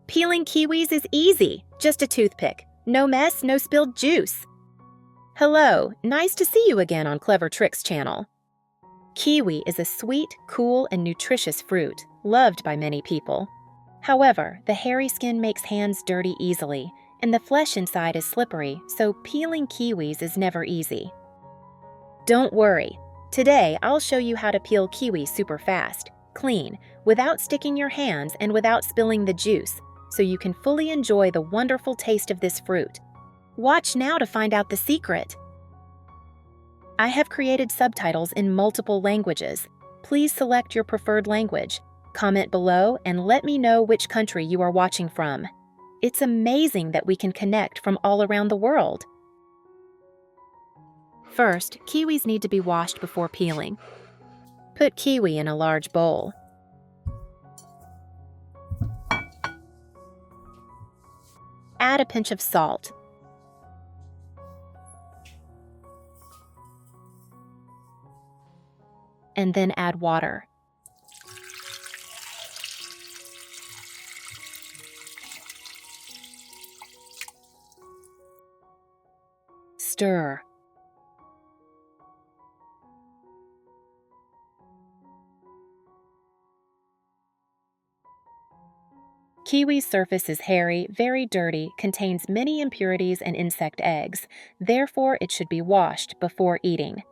Peeling kiwis is easy, just a toothpick. No mess, no spilled juice. Hello, nice to see you again on Clever Tricks channel. Kiwi is a sweet, cool, and nutritious fruit, loved by many people. However, the hairy skin makes hands dirty easily, and the flesh inside is slippery, so peeling kiwis is never easy. Don't worry. Today, I'll show you how to peel kiwi super fast, clean, without sticking your hands and without spilling the juice, so you can fully enjoy the wonderful taste of this fruit. Watch now to find out the secret. I have created subtitles in multiple languages. Please select your preferred language. Comment below and let me know which country you are watching from. It's amazing that we can connect from all around the world. First, kiwis need to be washed before peeling. Put kiwi in a large bowl. Add a pinch of salt. And then add water. Stir. Kiwi's surface is hairy, very dirty, contains many impurities and insect eggs. Therefore, it should be washed before eating.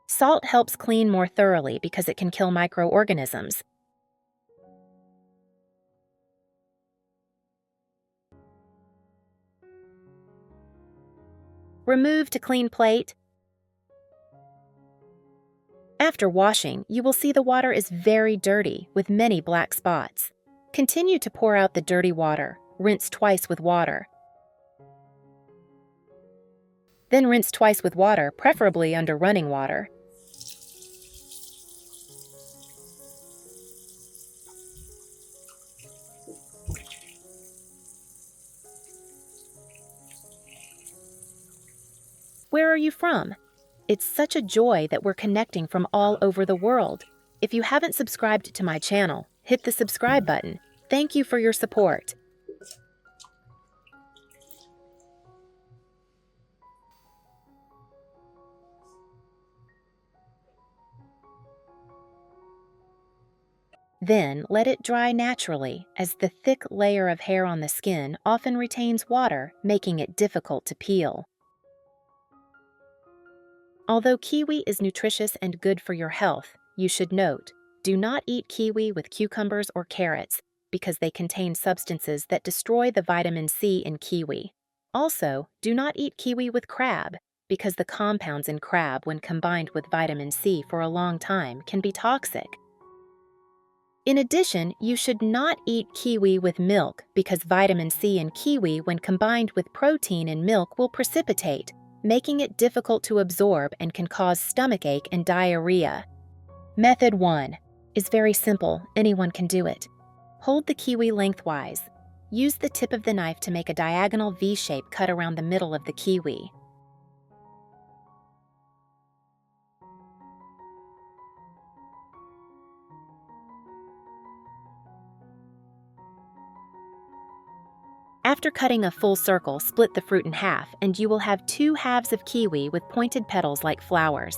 Salt helps clean more thoroughly because it can kill microorganisms. Remove to clean plate. After washing, you will see the water is very dirty with many black spots. Continue to pour out the dirty water. Rinse twice with water. Then rinse twice with water, preferably under running water. Where are you from? It's such a joy that we're connecting from all over the world. If you haven't subscribed to my channel, hit the subscribe button. Thank you for your support. Then let it dry naturally, as the thick layer of hair on the skin often retains water, making it difficult to peel. Although kiwi is nutritious and good for your health, you should note, do not eat kiwi with cucumbers or carrots because they contain substances that destroy the vitamin C in kiwi. Also, do not eat kiwi with crab because the compounds in crab, when combined with vitamin C for a long time, can be toxic. In addition, you should not eat kiwi with milk because vitamin C in kiwi, when combined with protein in milk, will precipitate, making it difficult to absorb and can cause stomachache and diarrhea. Method 1 is very simple. Anyone can do it. Hold the kiwi lengthwise. Use the tip of the knife to make a diagonal V shape cut around the middle of the kiwi. After cutting a full circle, split the fruit in half, and you will have 2 halves of kiwi with pointed petals like flowers.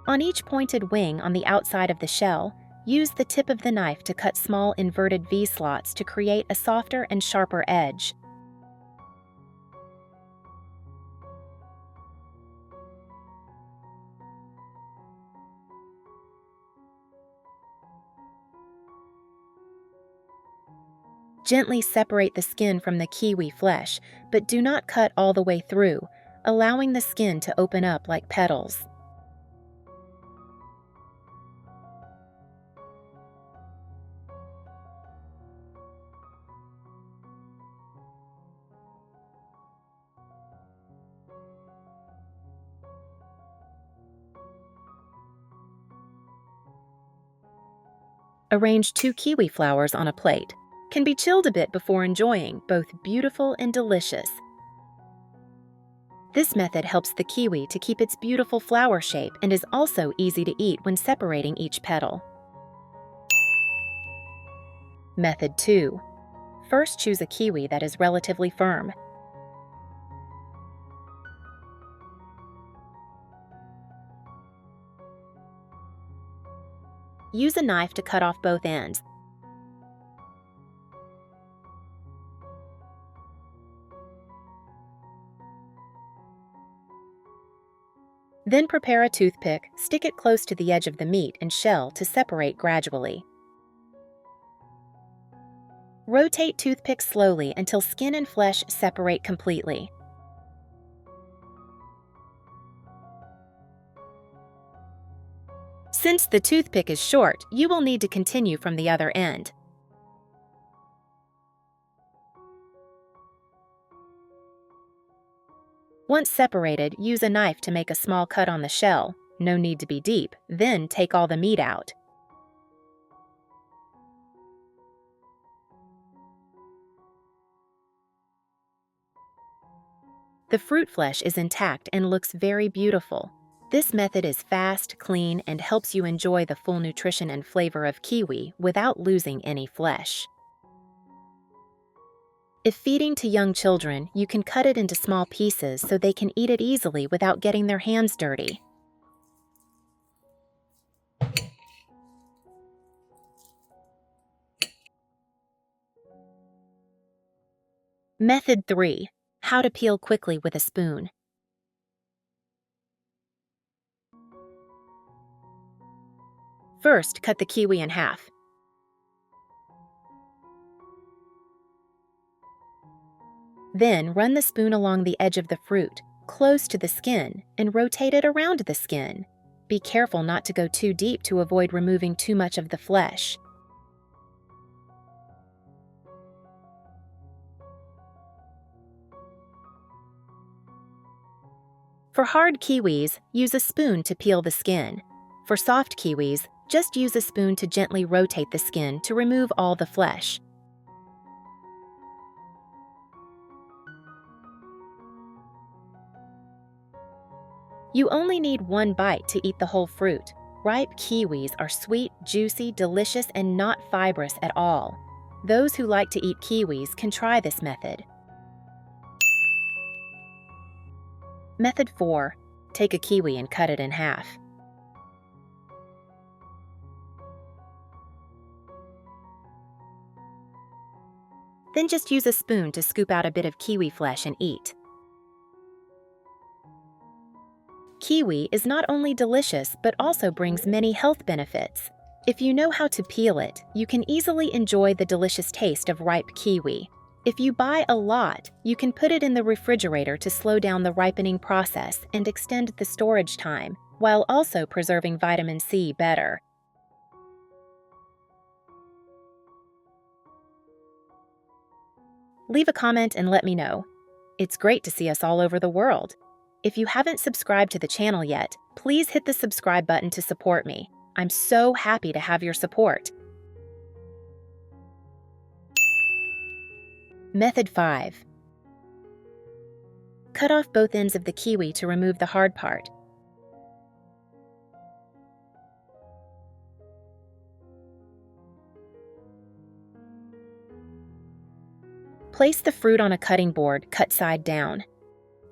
On each pointed wing on the outside of the shell, use the tip of the knife to cut small inverted V slots to create a softer and sharper edge. Gently separate the skin from the kiwi flesh, but do not cut all the way through, allowing the skin to open up like petals. Arrange 2 kiwi flowers on a plate. Can be chilled a bit before enjoying, both beautiful and delicious. This method helps the kiwi to keep its beautiful flower shape and is also easy to eat when separating each petal. Method 2. First, choose a kiwi that is relatively firm. Use a knife to cut off both ends. Then prepare a toothpick, stick it close to the edge of the meat and shell to separate gradually. Rotate toothpick slowly until skin and flesh separate completely. Since the toothpick is short, you will need to continue from the other end. Once separated, use a knife to make a small cut on the shell. No need to be deep. Then take all the meat out. The fruit flesh is intact and looks very beautiful. This method is fast, clean, and helps you enjoy the full nutrition and flavor of kiwi without losing any flesh. If feeding to young children, you can cut it into small pieces so they can eat it easily without getting their hands dirty. Method 3. How to peel quickly with a spoon. First, cut the kiwi in half. Then, run the spoon along the edge of the fruit, close to the skin, and rotate it around the skin. Be careful not to go too deep to avoid removing too much of the flesh. For hard kiwis, use a spoon to peel the skin. For soft kiwis, just use a spoon to gently rotate the skin to remove all the flesh. You only need one bite to eat the whole fruit. Ripe kiwis are sweet, juicy, delicious, and not fibrous at all. Those who like to eat kiwis can try this method. Method 4. Take a kiwi and cut it in half. Then just use a spoon to scoop out a bit of kiwi flesh and eat. Kiwi is not only delicious, but also brings many health benefits. If you know how to peel it, you can easily enjoy the delicious taste of ripe kiwi. If you buy a lot, you can put it in the refrigerator to slow down the ripening process and extend the storage time, while also preserving vitamin C better. Leave a comment and let me know. It's great to see us all over the world. If you haven't subscribed to the channel yet, please hit the subscribe button to support me. I'm so happy to have your support. Method 5. Cut off both ends of the kiwi to remove the hard part. Place the fruit on a cutting board, cut side down.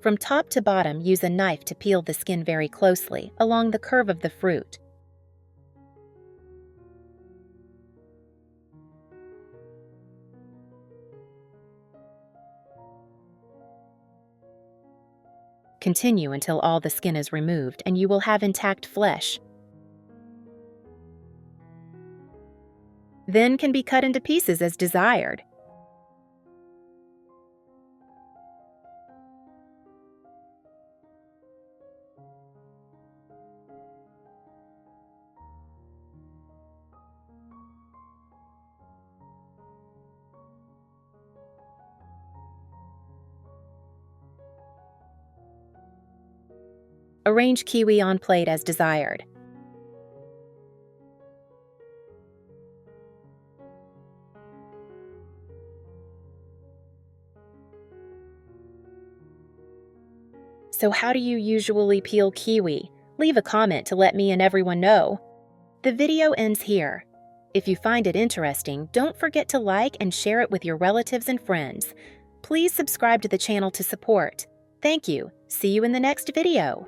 From top to bottom, use a knife to peel the skin very closely, along the curve of the fruit. Continue until all the skin is removed and you will have intact flesh. Then can be cut into pieces as desired. Arrange kiwi on plate as desired. So how do you usually peel kiwi? Leave a comment to let me and everyone know. The video ends here. If you find it interesting, don't forget to like and share it with your relatives and friends. Please subscribe to the channel to support. Thank you. See you in the next video.